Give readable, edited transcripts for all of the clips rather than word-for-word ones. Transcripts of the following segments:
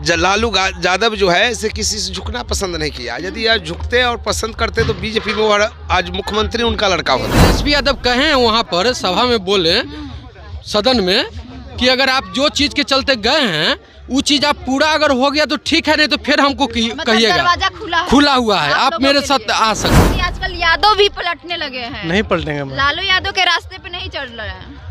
लालू यादव जो है इसे किसी से झुकना पसंद नहीं किया। यदि आज झुकते और पसंद करते तो बीजेपी में आज मुख्यमंत्री उनका लड़का होता। तेजस्वी यादव कहें वहाँ पर सभा में बोले सदन में कि अगर आप जो चीज़ के चलते गए हैं वो चीज़ आप पूरा अगर हो गया तो ठीक है, नहीं तो फिर हमको कहिएगा। दरवाजा खुला हुआ है, आप मेरे साथ आ सकते हैं। आजकल यादव भी पलटने लगे हैं। नहीं पलटेंगे, लालू यादव के रास्ते पे नहीं चल रहे हैं।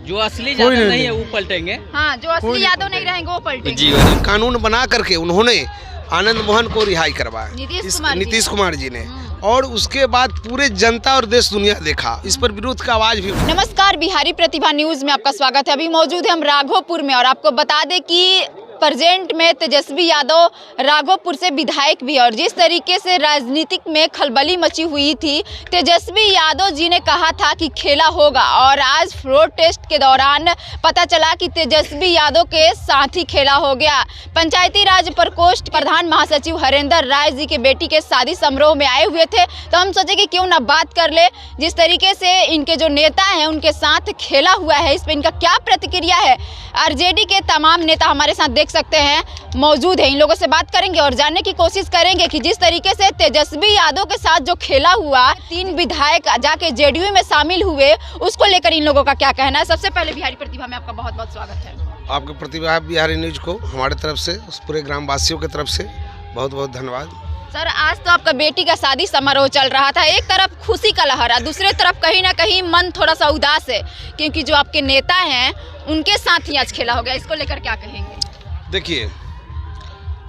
जो असली यादव नहीं है वो पलटेंगे। हाँ, जो असली यादव नहीं रहेंगे वो पलटेंगे। कानून बना करके उन्होंने आनंद मोहन को रिहाई करवाया, नीतीश कुमार जी ने, और उसके बाद पूरे जनता और देश दुनिया देखा, इस पर विरोध का आवाज भी। नमस्कार, बिहारी प्रतिभा न्यूज में आपका स्वागत है। अभी मौजूद है हम राघोपुर में और आपको बता दें कि प्रेजेंट में तेजस्वी यादव राघोपुर से विधायक भी, और जिस तरीके से राजनीतिक में खलबली मची हुई थी, तेजस्वी यादव जी ने कहा था कि खेला होगा, और आज फ्लोर टेस्ट के दौरान पता चला कि तेजस्वी यादव के साथ ही खेला हो गया। पंचायती राज प्रकोष्ठ प्रधान महासचिव हरेंद्र राय जी के बेटी के शादी समारोह में आए हुए थे, तो हम सोचे कि क्यों ना बात कर ले। जिस तरीके से इनके जो नेता हैं उनके साथ खेला हुआ है, इस पर इनका क्या प्रतिक्रिया है। आरजेडी के तमाम नेता हमारे साथ देख सकते हैं मौजूद है, इन लोगों से बात करेंगे और जानने की कोशिश करेंगे कि जिस तरीके से तेजस्वी यादव के साथ जो खेला हुआ, 3 विधायक जाके जेडीयू में शामिल हुए, उसको लेकर इन लोगों का क्या कहना है। सबसे पहले बिहारी प्रतिभा में आपका बहुत बहुत स्वागत है। आपके प्रतिभा बिहारी न्यूज को हमारे तरफ से, उस पूरे ग्रामवासियों की तरफ से बहुत बहुत धन्यवाद। सर, आज तो आपका बेटी का शादी समारोह चल रहा था, एक तरफ खुशी का लहर, दूसरे तरफ कहीं ना कहीं मन थोड़ा सा उदास है, क्योंकि जो आपके नेता हैं उनके साथ ही आज खेला हो गया, इसको लेकर क्या कहेंगे। देखिए,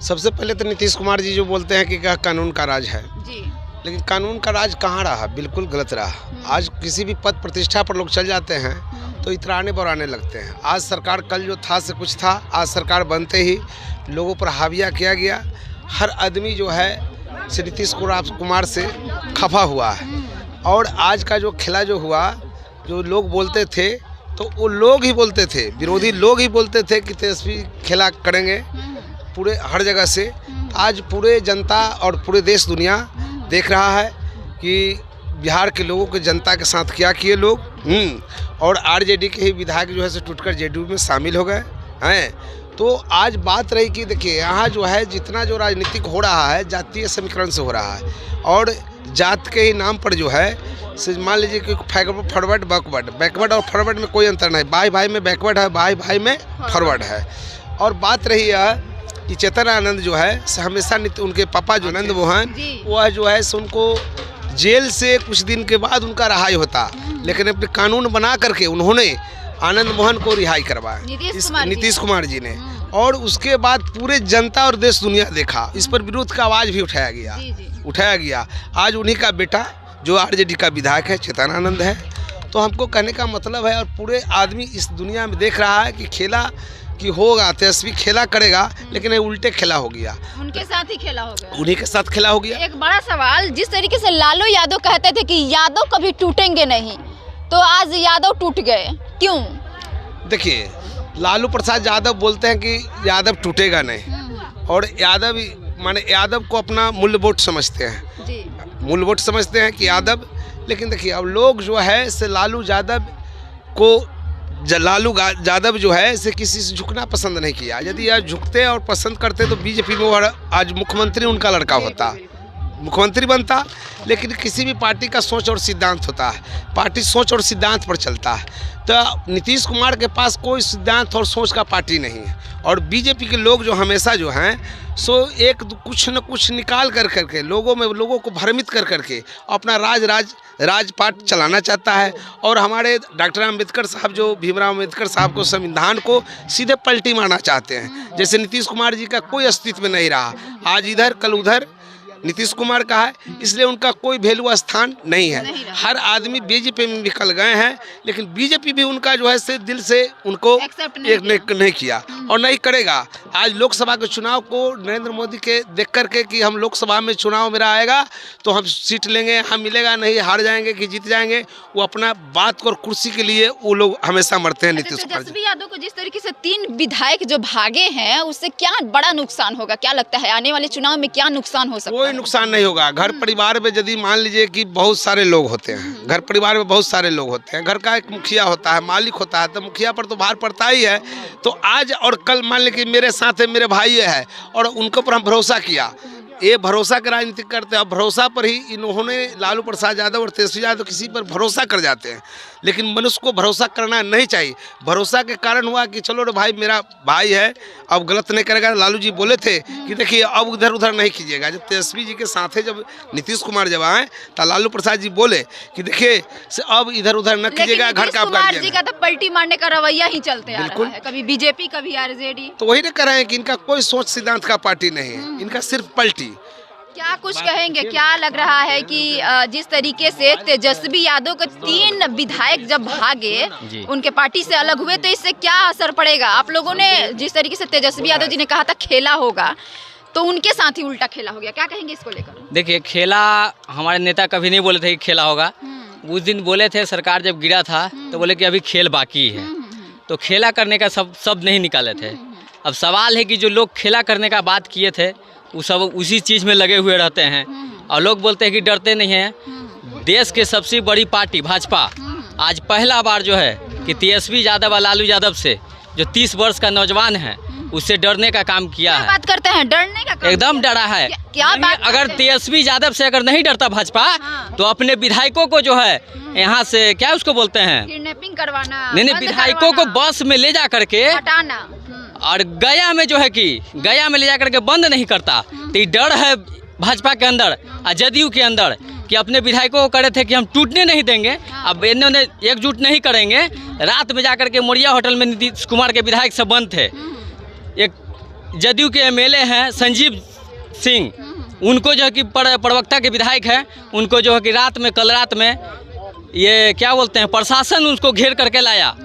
सबसे पहले तो नीतीश कुमार जी जो बोलते हैं कि कानून का राज है जी, लेकिन कानून का राज कहाँ रहा, बिल्कुल गलत रहा। आज किसी भी पद प्रतिष्ठा पर लोग चल जाते हैं तो इतराने बराने लगते हैं। आज सरकार कल जो था से कुछ था, आज सरकार बनते ही लोगों पर हाविया किया गया। हर आदमी जो है से नीतीश कुमार से खफा हुआ है, और आज का जो खेला जो हुआ, जो लोग बोलते थे तो वो लोग ही बोलते थे, विरोधी लोग ही बोलते थे कि तेजस्वी खेला करेंगे पूरे हर जगह से। आज पूरे जनता और पूरे देश दुनिया देख रहा है कि बिहार के लोगों के जनता के साथ क्या किए लोग, और आरजेडी के ही विधायक जो है से टूटकर जेडीयू में शामिल हो गए हैं। तो आज बात रही कि देखिए, यहाँ जो है जितना जो राजनीतिक हो रहा है जातीय समीकरण से हो रहा है, और जात के ही नाम पर जो है मान लीजिए कि फॉरवर्ड बैकवर्ड और फॉरवर्ड में कोई अंतर नहीं, भाई भाई में बैकवर्ड है, भाई भाई में फॉरवर्ड है। और बात रही है कि चेतन आनंद जो है हमेशा उनके पापा जो आनंद मोहन, वह जो है उनको जेल से कुछ दिन के बाद उनका रिहाई होता, लेकिन अपने कानून बना करके उन्होंने आनंद मोहन को रिहाई करवाया, नीतीश कुमार जी ने, और उसके बाद पूरे जनता और देश दुनिया देखा, इस पर विरोध का आवाज़ भी उठाया गया। आज उन्हीं का बेटा जो आरजेडी का विधायक है, चेतन आनंद है। तो हमको कहने का मतलब है, और पूरे आदमी इस दुनिया में देख रहा है कि खेला कि होगा, तेजस्वी खेला करेगा, लेकिन उल्टे खेला हो गया, उनके साथ ही खेला हो गया, उन्हीं के साथ खेला हो गया। एक बड़ा सवाल, जिस तरीके से लालू यादव कहते थे कि यादव कभी टूटेंगे नहीं, तो आज यादव टूट गए, क्यों? देखिए, लालू प्रसाद यादव बोलते हैं कि यादव टूटेगा नहीं, और यादव माने यादव को अपना मूल्य वोट समझते हैं, मूल वोट समझते हैं कि यादव। लेकिन देखिए, अब लोग जो है से लालू यादव जो है से किसी से झुकना पसंद नहीं किया। यदि आज झुकते और पसंद करते तो बीजेपी में आज मुख्यमंत्री उनका लड़का होता, मुख्यमंत्री बनता। लेकिन किसी भी पार्टी का सोच और सिद्धांत होता है, पार्टी सोच और सिद्धांत पर चलता है। तो नीतीश कुमार के पास कोई सिद्धांत और सोच का पार्टी नहीं है, और बीजेपी के लोग जो हमेशा जो हैं सो एक कुछ न कुछ निकाल करके लोगों को भ्रमित करके अपना राजपाट चलाना चाहता है। और हमारे डॉक्टर अम्बेडकर साहब, जो भीमराव अम्बेडकर साहब को, संविधान को सीधे पलटी मारना चाहते हैं। जैसे नीतीश कुमार जी का कोई अस्तित्व नहीं रहा, आज इधर कल उधर नीतीश कुमार का है, इसलिए उनका कोई वैल्यू स्थान नहीं है। हर आदमी बीजेपी में निकल गए हैं, लेकिन बीजेपी भी उनका जो है से दिल से उनको नहीं किया और नहीं करेगा। आज लोकसभा के चुनाव को नरेंद्र मोदी के देख करके कि हम लोकसभा में चुनाव मेरा आएगा तो हम सीट लेंगे, हम मिलेगा नहीं, हार जाएंगे कि जीत जाएंगे, वो अपना बात और कुर्सी के लिए वो लोग हमेशा मरते हैं। नीतीश कुमार तेजस्वी यादव को जिस तरीके से 3 विधायक जो भागे हैं, उससे क्या बड़ा नुकसान होगा, क्या लगता है आने वाले चुनाव में क्या नुकसान हो सकता है? कोई नुकसान नहीं होगा। घर परिवार में यदि मान लीजिए कि बहुत सारे लोग होते हैं, घर परिवार में बहुत सारे लोग होते हैं, घर का एक मुखिया होता है, मालिक होता है, तो मुखिया पर तो भार पड़ता ही है। तो आज और कल मान लीजिए कि मेरे साथ है, मेरे भाई है और उनके ऊपर हम भरोसा किया, ये भरोसा की राजनीति करते हैं। और भरोसा पर ही इन्होंने लालू प्रसाद यादव और तेजस्वी यादव किसी पर भरोसा कर जाते हैं, लेकिन मनुष्य को भरोसा करना नहीं चाहिए। भरोसा के कारण हुआ कि चलो रे भाई मेरा भाई है, अब गलत नहीं करेगा। लालू जी बोले थे कि देखिए अब इधर उधर नहीं कीजिएगा। जब तेजस्वी जी के साथ है, जब नीतीश कुमार जब आए तो लालू प्रसाद जी बोले कि देखिए अब इधर उधर न कीजिएगा, घर का कुमार जी का तो पलटी मारने का रवैया ही चलते आ रहा है, कभी बीजेपी कभी आरजेडी। तो वही ना कह रहे हैं कि इनका कोई सोच सिद्धांत का पार्टी नहीं है, इनका सिर्फ पलटी। क्या कुछ कहेंगे, क्या लग रहा है कि जिस तरीके से तेजस्वी यादव के 3 विधायक जब भागे, उनके पार्टी से अलग हुए, तो इससे क्या असर पड़ेगा? आप लोगों ने जिस तरीके से तेजस्वी यादव जी ने कहा था खेला होगा, तो उनके साथ ही उल्टा खेला हो गया, क्या कहेंगे इसको लेकर? देखिए, खेला हमारे नेता कभी नहीं बोले थे कि खेला होगा। उस दिन बोले थे, सरकार जब गिरा था तो बोले कि अभी खेल बाकी है, तो खेला करने का शब्द नहीं निकाले थे। अब सवाल है कि जो लोग खेला करने का बात किए थे वो सब उसी चीज़ में लगे हुए रहते हैं, और लोग बोलते हैं कि डरते नहीं हैं। देश के सबसे बड़ी पार्टी भाजपा आज पहला बार जो है कि तेजस्वी यादव और लालू यादव से, जो 30 वर्ष का नौजवान है, उससे डरने का काम किया है। बात करते हैं डरने का काम एकदम डरा है। क्या बात? अगर तेजस्वी यादव से अगर नहीं डरता भाजपा, तो अपने विधायकों को जो है यहाँ से क्या उसको बोलते हैं, किडनैपिंग करवाना, नहीं विधायकों को बस में ले जा करके हटाना, और गया में जो है कि गया में ले जा करके बंद नहीं करता। तो ये डर है भाजपा के अंदर और जदयू के अंदर कि अपने विधायकों को करे थे कि हम टूटने नहीं देंगे। अब इन्होंने एकजुट नहीं करेंगे। रात में जाकर के मोरिया होटल में नीतीश कुमार के विधायक सब बंद थे। एक जदयू के एमएलए हैं संजीव सिंह, उनको जो है कि प्रवक्ता के विधायक हैं, उनको जो है कि कल रात में ये क्या बोलते हैं, प्रशासन उसको घेर करके लाया।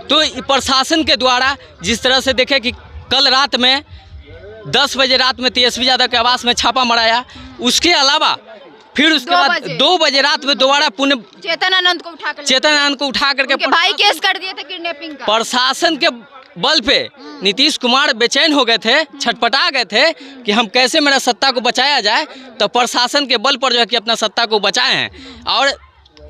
तो प्रशासन के द्वारा जिस तरह से देखे कि कल रात में 10 बजे रात में तेजस्वी यादव के आवास में छापा मराया, उसके अलावा फिर उसके बाद 2 बजे रात में दोबारा पुणे चेतन आनंद को उठा करके भाई केस कर दिए थे किडनैपिंग का। प्रशासन के बल पे नीतीश कुमार बेचैन हो गए थे, छटपटा गए थे कि हम कैसे मेरा सत्ता को बचाया जाए। तो प्रशासन के बल पर जो है कि अपना सत्ता को बचाए हैं। और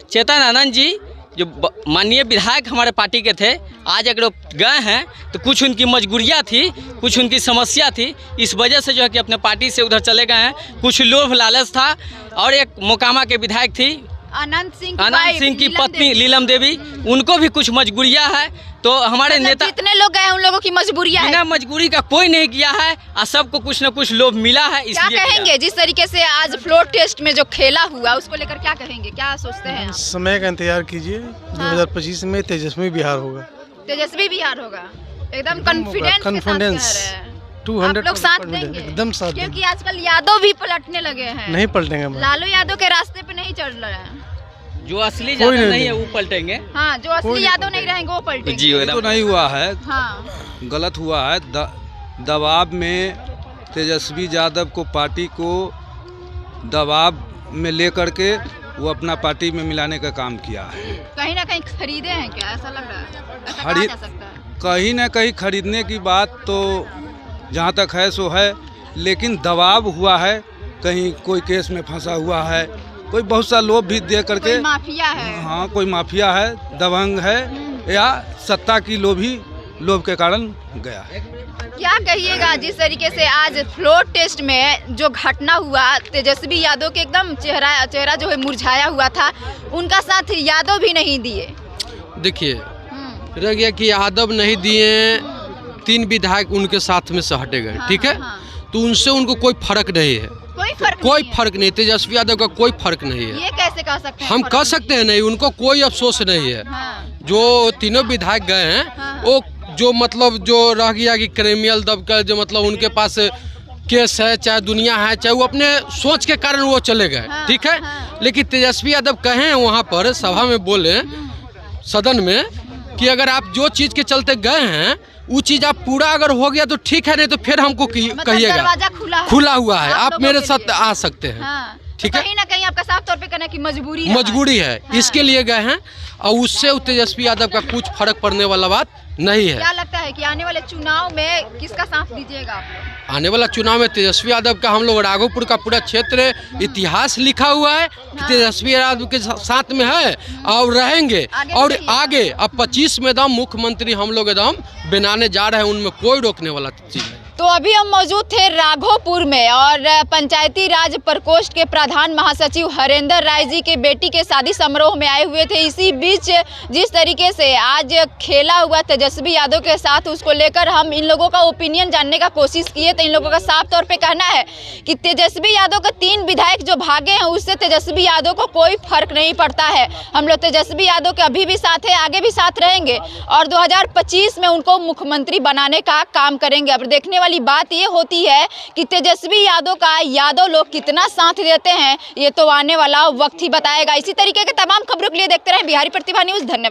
चेतन आनंद जी जो माननीय विधायक हमारे पार्टी के थे, आज अगर गए हैं तो कुछ उनकी मजबूरियाँ थी, कुछ उनकी समस्या थी, इस वजह से जो है कि अपने पार्टी से उधर चले गए हैं। कुछ लोभ लालच था। और एक मोकामा के विधायक थी अनंत सिंह की पत्नी लीलम देवी, उनको भी कुछ मजबूरियाँ है। तो हमारे नेता जितने लोग गए उन लोगों की मजबूरियाँ है। बिना मजबूरी का कोई नहीं किया है और सबको कुछ न कुछ लोभ मिला है। क्या कहेंगे जिस तरीके से आज फ्लोर टेस्ट में जो खेला हुआ, उसको लेकर क्या कहेंगे, क्या सोचते हैं? समय का इंतजार कीजिए। 2025 में तेजस्वी बिहार होगा। तेजस्वी बिहार होगा, एकदम कॉन्फिडेंस 200 लोग साथ देंगे, एकदम साथ देंगे। क्योंकि आजकल यादव भी पलटने लगे हैं। नहीं पलटेंगे, लालू यादव के रास्ते पे नहीं चल रहे हैं। जो असली यादव नहीं है वो पलटेंगे। हाँ, जो असली यादव नहीं रहेंगे वो पलटेंगे। जी तो नहीं हुआ है। हाँ, गलत हुआ है। दबाव में तेजस्वी यादव को, पार्टी को दबाव में लेकर के वो अपना पार्टी में मिलाने का काम किया है। कहीं ना कहीं खरीदे हैं क्या, ऐसा लग रहा है? ऐसा कहा जा सकता है? कहीं ना कहीं खरीदने की बात तो जहाँ तक है सो है, लेकिन दबाव हुआ है। कहीं कोई केस में फंसा हुआ है, कोई बहुत सा लोभ भी दे करके, कोई माफिया है। हाँ, कोई माफिया है, दबंग है, या सत्ता की लोभ के कारण गया है। क्या कहिएगा जिस तरीके से आज फ्लोर टेस्ट में जो घटना हुआ, तेजस्वी यादव के एकदम चेहरा जो है मुरझाया हुआ था, उनका साथ यादव भी नहीं दिए। देखिए, रह गया कि यादव नहीं दिए, 3 विधायक उनके साथ में से हटे गए। ठीक है, तो उनसे उनको कोई फर्क नहीं है। कोई फर्क नहीं, तेजस्वी यादव का कोई फर्क नहीं है। ये कैसे कह सकते हैं? हम कह सकते हैं नहीं, उनको कोई अफसोस नहीं है। जो तीनों विधायक गए हैं, वो जो मतलब जो रह गया कि क्रिमिनल दबकर जो मतलब उनके पास केस है, चाहे दुनिया है, चाहे वो अपने सोच के कारण वो चले गए। ठीक है, लेकिन तेजस्वी यादव कहें वहाँ पर सभा में बोले, सदन में, कि अगर आप जो चीज़ के चलते गए हैं वो चीज़ आप पूरा अगर हो गया तो ठीक है, नहीं तो फिर हमको कहिएगा। दरवाजा खुला हुआ है, आप मेरे साथ आ सकते हैं। ठीक है, कहीं ना कहीं आपका साफ तौर पे कहना कि मजबूरी है। इसके लिए गए हैं, और उससे तेजस्वी यादव का कुछ फर्क पड़ने वाला बात नहीं है। क्या लगता है कि आने वाले चुनाव में किसका साथ दीजिएगा आप लोग? आने वाला चुनाव में तेजस्वी यादव का हम लोग राघोपुर का पूरा क्षेत्र इतिहास लिखा हुआ है कि तेजस्वी यादव के साथ में है और रहेंगे। और आगे अब 25 में एकदम मुख्यमंत्री हम लोग एकदम बनाने जा रहे हैं, उनमें कोई रोकने वाला चीज़ नहीं। तो अभी हम मौजूद थे राघोपुर में और पंचायती राज प्रकोष्ठ के प्रधान महासचिव हरेंद्र राय जी के बेटी के शादी समारोह में आए हुए थे। इसी बीच जिस तरीके से आज खेला हुआ तेजस्वी यादव के साथ, उसको लेकर हम इन लोगों का ओपिनियन जानने का कोशिश किए तो इन लोगों का साफ तौर पे कहना है कि तेजस्वी यादव के 3 विधायक जो भागे हैं उससे तेजस्वी यादव को कोई फर्क नहीं पड़ता है। हम लोग तेजस्वी यादव के अभी भी साथ है, आगे भी साथ रहेंगे और 2025 में उनको मुख्यमंत्री बनाने का काम करेंगे। अब देखने वाली बात ये होती है कि तेजस्वी यादव का यादव लोग कितना साथ देते हैं, ये तो आने वाला वक्त ही बताएगा। इसी तरीके के तमाम खबरों के लिए देखते रहें बिहारी प्रतिभा न्यूज़। धन्यवाद।